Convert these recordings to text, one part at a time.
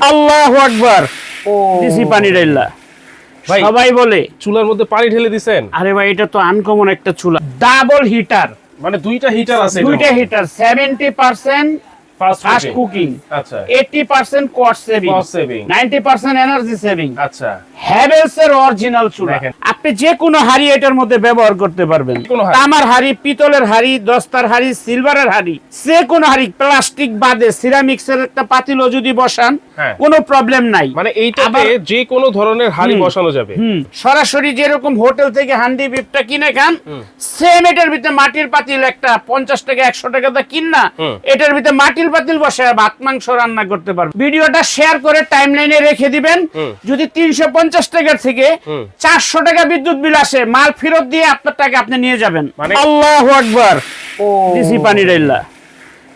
আল্লাহু আকবার। ও দিছি পানি ঢাইলা। ভাই সবাই বলে চুলার মধ্যে পানি ঢেলে দিছেন? আরে ভাই এটা তো আনকমন একটা চুলা, ডাবল হিটার, মানে দুইটা হিটার আছে? দুইটা হিটার, 70% ফাস্ট কুকিং, আচ্ছা 80% cost saving, cost saving, 90% energy saving. আচ্ছা হ্যাভেলস এর অরিজিনাল চুলা। দেখেন। আপনি যে কোনো হাড়ি এটার মধ্যে ব্যবহার করতে পারবেন। কোনো হাঁড়ি। তামার হাড়ি, পিতলের হাড়ি, দস্তার হাড়ি, সিলভারের হাড়ি, যে কোনো হাড়ি, প্লাস্টিক বাদে সিরামিক্সের একটা পাতিলও যদি বসান হ্যাঁ। কোনো প্রবলেম নাই। মানে এইটাতে আবার- যে কোনো ধরনের হাড়ি বসানো যাবে। সরাসরি যেরকম হোটেল থেকে হান্ডি বিফটা কিনে খান, সেম এটার ভিতরে মাটির পাতিল একটা 50 টাকা 100 টাকা দা কিনা এটার ভিতরে মাটির পাতিল বসায় ভাত মাংস রান্না করতে পারবেন। ভিডিওটা শেয়ার করে টাইমলাইনে রেখে দিবেন। যদি 350 টাকার থেকে 400 টাকা বিদ্যুৎ বিল আসে, মাল ফেরত দিয়ে আপনার টাকা আপনি নিয়ে যাবেন। মানে আল্লাহু আকবার। ও দিছি পানি ঢাইলা।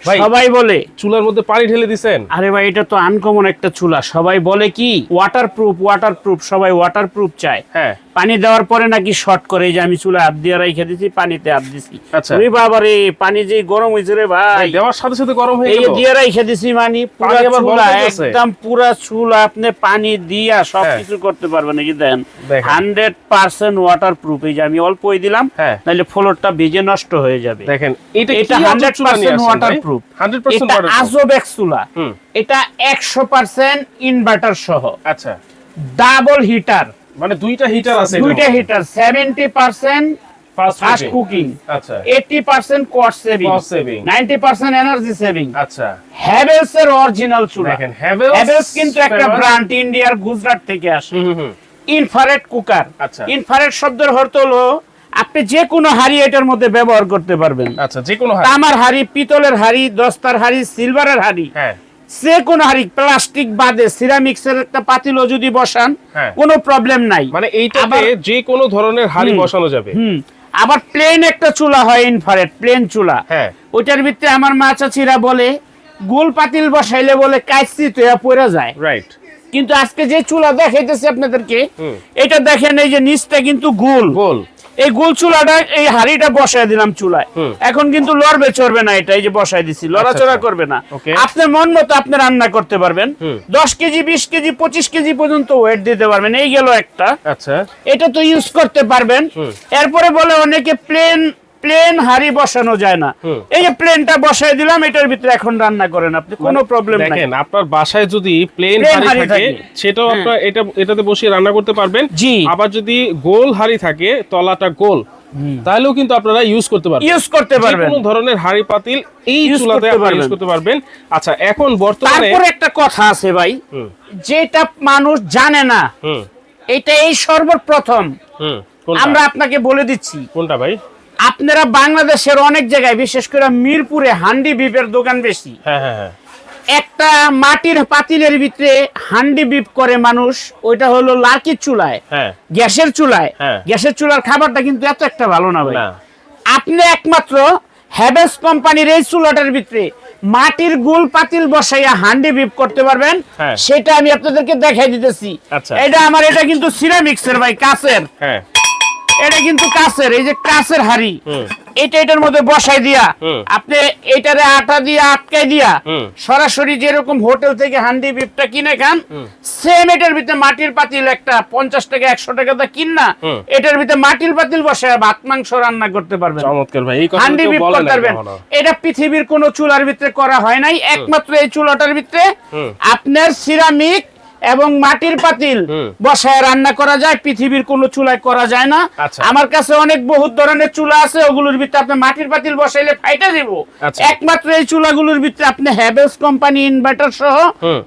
ভাই সবাই বলে চুলার মধ্যে পানি ঢেলে দিছেন? আরে ভাই এটা তো আনকমন একটা চুলা। সবাই বলে কি ওয়াটারপ্রুফ, সবাই ওয়াটারপ্রুফ চায়। হ্যাঁ পানি দেওয়ার পরে নাকি শর্ট করে, এই যে আমি চুলা হাত দিয়ে রেখে দিছি, পানিতে হাত দিছি, আচ্ছা। ওরে বাবা রে, পানি যে গরম হইছে রে ভাই। দেওয়ার সাথে সাথে গরম হয়ে এই গেল? দিয়ে রেখে দিছি, মানে পুরা পানি আবার চুলা, গরম হইতেছে? একদম পুরা চুলা আপনি পানি দিয়া সবকিছু করতে পারবেন। এই যে দেখেন, দেখেন। 100% ওয়াটারপ্রুফ। এই যে আমি অল্পই দিলাম, হ্যাঁ। নাহলে ফ্লোরটা ভিজে নষ্ট হয়ে যাবে। দেখেন এটা এটা 100% ওয়াটারপ্রুফ। 100% এটা ওয়াটারপ্রুফ। আজব এক চুলা। এটা 100% ইনভার্টার সহ, আচ্ছা ডাবল হিটার, মানে দুইটা হিটার আছে? দুইটা হিটার, 70% ফাস্ট কুকিং, আচ্ছা 80% cost saving, Cost saving, 90% energy saving. আচ্ছা হ্যাভেলস এর অরিজিনাল চুলা। দেখেন হ্যাভেলস হ্যাভেলস কিন্তু একটা ব্র্যান্ড, ইন্ডিয়ার গুজরাট থেকে আসে। Infrared cooker. আচ্ছা। ইনফ্রারেড শব্দের অর্থ হলো আপনি যে কোনো হাড়ি এটার মধ্যে ব্যবহার করতে পারবেন। আচ্ছা যে কোনো তামার হাড়ি, পিতলের হাড়ি, দস্তার হাড়ি, সিলভারের হাড়ি, হ্যাঁ যে কোনো হাড়ি, প্লাস্টিক বাদে সিরামিক্সের একটা পাতিলও যদি বসান হ্যাঁ। কোনো প্রবলেম নাই। মানে এইটাতে আবার- যে কোনো ধরনের হাড়ি বসানো যাবে। আবার প্লেন একটা চুলা হয়, ইনফ্রারেড প্লেন চুলা। হ্যাঁ ওইটার ভিতরে আমার মা চাচিরা বলে গোল পাতিল বসাইলে বলে কাইসি তো পড়ে যায়। রাইট কিন্তু আজকে যে চুলা দেখাইতেছি আপনাদেরকে, এটা দেখেন, এই যে নিচটা কিন্তু গোল। গোল এই গোল চুলাটা, এই হাড়িটা বসায় দিলাম চুলায়, এখন কিন্তু লড়বে চড়বে না। এটা এই যে বসায় দিছি, লড়াচড়া করবে না। Okay. আপনার মন মতো আপনি রান্না করতে পারবেন। 10 কেজি, 20 কেজি, 25 কেজি পর্যন্ত ওয়েট দিতে পারবেন। এই গেল একটা। আচ্ছা এটা তো ইউজ করতে পারবেন। এরপরে বলে অনেকে প্লেন হাড়ি বসানো যায় না। এই যে প্লেনটা বসায় দিলাম, এটার ভিতরে এখন রান্না করেন আপনি, কোনো প্রবলেম নাই। দেখেন আপনার বাসায় যদি প্লেন Plain হাড়ি হাঁড়ি থাকে থাকে, সেটাও আপনার এটাতে বসিয়ে রান্না করতে পারবেন। জি। আবার যদি গোল হাড়ি থাকে, তলাটা গোল, তাহলেও কিন্তু আপনারা ইউজ করতে পারবেন। ইউজ করতে পারবেন। যে কোনো ধরনের হাড়ি পাতিল এই Use চুলাতে করতে আপনারা পারবেন। ইউজ করতে পারবেন। আচ্ছা এখন বর্তমানে তারপরে একটা কথা আছে ভাই, যেটা মানুষ জানে না, হুম এটা এই সর্বপ্রথম কোনটা? আমরা আপনাকে বলে দিচ্ছি। কোনটা ভাই? আপনারা বাংলাদেশের অনেক জায়গায়, বিশেষ করে মিরপুরে হান্ডি বিফের দোকান বেশি। হ্যাঁ হ্যাঁ হ্যাঁ একটা মাটির পাতিলের ভিতরে হান্ডি বিফ করে মানুষ, ওইটা হলো লার্কির চুলায়, হ্যাঁ গ্যাসের চুলায়। হ্যাঁ। গ্যাসের চুলার খাবারটা কিন্তু এত একটা ভালো না ভাই। না। আপনি একমাত্র হ্যাভেলস কোম্পানির এই চুলাটার ভিতরে মাটির গোল পাতিল বসাইয়া হান্ডি বিফ করতে পারবেন। হ্যাঁ। সেটা আমি আপনাদেরকে দেখাই দিতেছি। আচ্ছা। এটা কিন্তু সিরামিক্সের ভাই, কাচের। হ্যাঁ এটা কিন্তু কাচের, এই যে কাচের হাড়ি, এটার মধ্যে বসাই দিয়া আপনি এটারে আটা দিয়ে আটকাই দিয়া সরাসরি যেরকম হোটেল থেকে হান্ডি বিফটা কিনে খান, সেম এটার ভিতরে মাটির পাতিল একটা 50 টাকা 100 টাকা দা কিনা এটার ভিতরে মাটির পাতিল বসায় ভাত মাংস রান্না করতে পারবেন। চমৎকার ভাই, এই কথা হান্ডি কেউ বিফ বলে করতে না পারবেন। কখনো। এটা পৃথিবীর কোন চুলার ভিতরে করা হয় নাই, একমাত্র এই চুলাটার ভিতরে আপনার সিরামিক এবং মাটির পাতিল বসায় রান্না করা যায়, পৃথিবীর কোন চুলায় করা যায় না। আচ্ছা। আমার কাছে অনেক বহুত ধরনের চুলা আছে, ওগুলোর ভিতরে আপনি মাটির পাতিল বসাইলে ফাইটা দিব। আচ্ছা। একমাত্র এই চুলাগুলোর ভিতরে আপনি হ্যাভেলস কোম্পানি ইনভার্টার সহ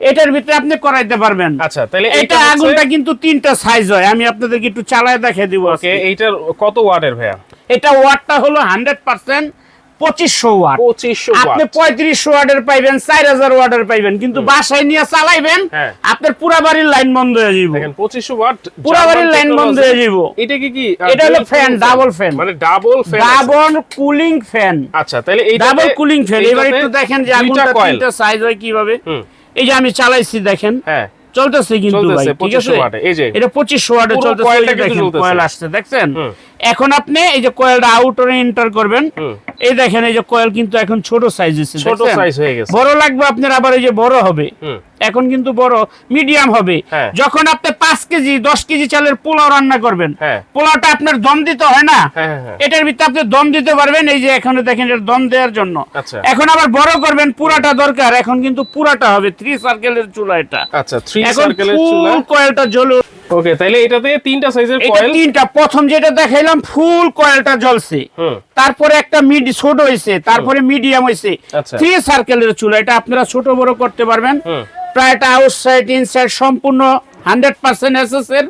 এটার ভিতরে আপনি করাইতে পারবেন। আচ্ছা তাহলে এটা আগুনটা কিন্তু 3টা সাইজ হয়, আমি আপনাদেরকে একটু চালায় দেখিয়ে দিব। ওকে, এইটার কত ওয়াটের ভাইয়া? এটা ওয়াটটা হলো 100% 2500 ওয়াট। 2500 আপনি ওয়াট। 3500 ওয়াটের পাইবেন, 4000 ওয়াটের পাইবেন, কিন্তু বাসায় নিয়ে চালাইবেন হ্যাঁ। আপনার পুরা বাড়ির লাইন বন্ধ হয়ে যাবে। দেখেন 2500 ওয়াট, পুরা বাড়ির লাইন বন্ধ হয়ে যাবে। এটা কি এটা হলো ফ্যান, ডাবল ফ্যান, মানে double fan, double cooling fan. আচ্ছা তাহলে এইটা ডাবল কুলিং ফ্যান। এবার একটু দেখেন যে আগুনটা 3টা সাইজ হয় কিভাবে। এই যে আমি চালাইছি দেখেন, হ্যাঁ চলতেছে কিন্তু ভাই, চলতেছে ঠিক আছে। 2500 ওয়াটে। এই যে এটা 2500 ওয়াটে পুরো চলতেছে, কয়েলটা এই কিন্তু দেখেন জ্বলতেছে। কয়েল আসছে দেখছেন। এখন আপনি এই যে কয়েলটা আউটারে এন্টার করবেন, এই দেখেন এই যে কয়েল কিন্তু এখন ছোট সাইজ হয়েছে, ছোট সাইজ হয়ে গেছে, বড় লাগবে আপনার আবার এই যে বড় হবে, এখন কিন্তু বড় মিডিয়াম হবে। যখন আপনি 5 কেজি 10 কেজি চালের পোলাও রান্না করবেন, পোলাওটা আপনার দম দিতে হয় না, এটার ভিতরে আপনি দম দিতে পারবেন। এই যে এখানে দেখেন এর দম দেওয়ার জন্য। এখন আবার বড় করবেন, পুরাটা দরকার, এখন কিন্তু পুরাটা হবে 3 সার্কেলের চুলা এটা। আচ্ছা 3 সার্কেলের চুলা, ফুল কয়েলটা জ্বলে। ওকে, তাহলে এটাতে 3টা সাইজের এটা কয়েল, 3টা, প্রথম যেটা দেখাইলাম ফুল কয়েলটা জ্বলছে, তারপরে একটা ছোট হইছে, তারপরে মিডিয়াম হইছে, 3 সার্কেলের চুলা। এটা আপনারা ছোট বড় করতে পারবেন। প্রায় এটা আউটসাইড ইনসাইড সম্পূর্ণ 100% এসএস এর।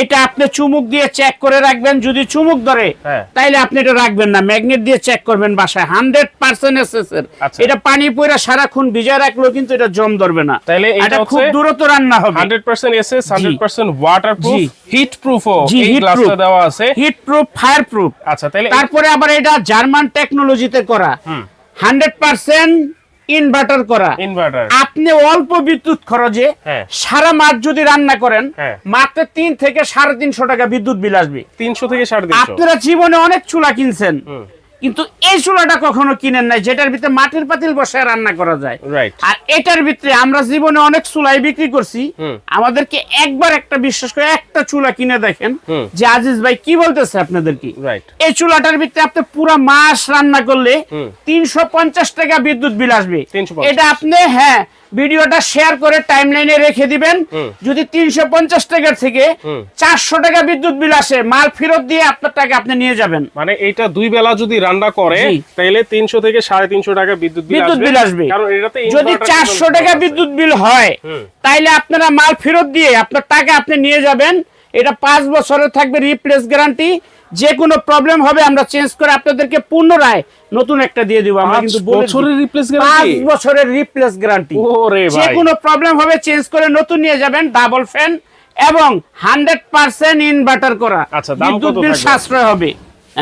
এটা আপনি চুমুক দিয়ে চেক করে রাখবেন, যদি চুমুক ধরে তাইলে আপনি এটা রাখবেন না, ম্যাগনেট দিয়ে চেক করবেন বাসায়। 100% এসএস এর। এটা পানি পয়রা সারাক্ষণ ভিজায় রাখলেও কিন্তু এটা জম ধরবে না। তাইলে এটা খুব দ্রুত রান্না হবে। 100% এসএস, 100% ওয়াটারপ্রুফ, হিট প্রুফও এই গ্লাসটা দেওয়া আছে, হিট প্রুফ, ফায়ার প্রুফ। আচ্ছা, তাইলে তারপরে আবার এটা জার্মান টেকনোলজিতে করা, 100% ইনভার্টার করা। আপনি অল্প বিদ্যুৎ খরচে সারা মাস যদি রান্না করেন, মাত্র 3 থেকে 350 টাকা বিদ্যুৎ বিল আসবে। 300 থেকে 350। আপনারা জীবনে অনেক চুলা কিনছেন, কিন্তু এই চুলাটা কখনো কিনেন নাই যেটার ভিতরে মাটির পাতিল বসায় রান্না করা যায়। আর এটার ভিতরে আমরা জীবনে অনেক চুলাই বিক্রি করছি, আমাদেরকে একবার একটা বিশ্বাস করে একটা চুলা কিনে দেখেন যে আজিজ ভাই কি বলতেছে আপনাদেরকে। এই চুলাটার ভিতরে আপনি পুরো মাস রান্না করলে 350 টাকা বিদ্যুৎ বিল আসবে। এটা আপনি ভিডিওটা শেয়ার করে টাইমলাইনে রেখে দিবেন। যদি 350 টাকার থেকে 400 টাকা বিদ্যুৎ বিল আসে, মাল ফেরত দিয়ে আপনার টাকা আপনি নিয়ে যাবেন। মানে এটা 2 বেলা যদি রান্না করে তাহলে 300 থেকে 350 টাকা বিদ্যুৎ বিল আসবে। কারণ এটাতে যদি 400 টাকা বিদ্যুৎ বিল হয়, তাইলে আপনারা মাল ফেরত দিয়ে আপনার টাকা আপনি নিয়ে যাবেন। এটা 5 বছরের থাকবে রিপ্লেস গ্যারান্টি। যে কোনো প্রবলেম হবে আমরা চেঞ্জ করে আপনাদেরকে পুনরায় নতুন একটা দিয়ে দিব। আমরা কিন্তু 5 বছরের রিপ্লেস গ্যারান্টি, 5 বছরের রিপ্লেস গ্যারান্টি। ওরে ভাই, যে কোনো প্রবলেম হবে চেঞ্জ করে নতুন নিয়ে যাবেন, ডাবল ফ্যান এবং 100% ইনভার্টার করা। আচ্ছা, দাম কত বিল সাশ্রয় হবে।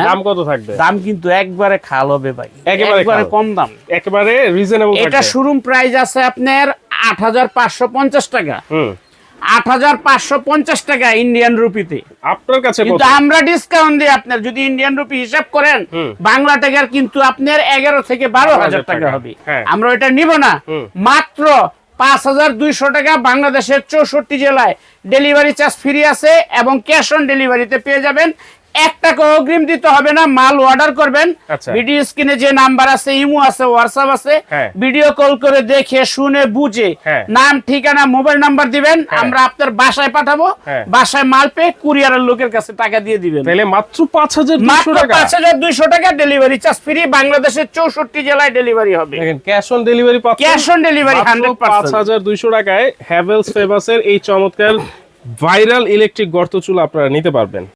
দাম কত থাকবে? দাম কিন্তু একবারে খাল হবে ভাই, একেবারে কম দাম, একেবারে রিজনেবল থাকবে। এটা শোরুম প্রাইস আছে আপনার 8550 টাকা। 8550 টাকা ইন্ডিয়ান রুপিতে আপনার কাছে। কিন্তু আমরা ডিসকাউন্ট দিই, আপনার যদি ইন্ডিয়ান রুপি হিসাব করেন বাংলা টাকার কিন্তু আপনার 11 থেকে 12,000 টাকা হবে। আমরা এটা নিব না, মাত্র 5200 টাকা। বাংলাদেশের 64 জেলায় ডেলিভারি চার্জ ফ্রি আছে এবং ক্যাশ অন ডেলিভারিতে পেয়ে যাবেন। 1 টাকা অগ্রিম দিতে হবে না, মাল অর্ডার করবেন। ভিডিও স্ক্রিনে যে নাম্বার আছে, ইমো আছে, হোয়াটসঅ্যাপ আছে, ভিডিও কল করে দেখে শুনে বুঝে নাম ঠিকানা মোবাইল নাম্বার দিবেন, আমরা আপনার বাসায় পাঠাবো। বাসায় মাল পেয়ে কুরিয়ারের লোকের কাছে টাকা দিয়ে দিবেন। তাহলে মাত্র 5200 টাকা ডেলিভারি চার্জ ফ্রি। বাংলাদেশের 64 জেলায় ডেলিভারি হবে। দেখেন ক্যাশ অন ডেলিভারি পাচ্ছেন, ক্যাশ অন ডেলিভারি 100%। 5200 টাকায় হ্যাভেলস ফেবাসের এই চমৎকার ভাইরাল ইলেকট্রিক গর্ত চুলা আপনারা নিতে পারবেন।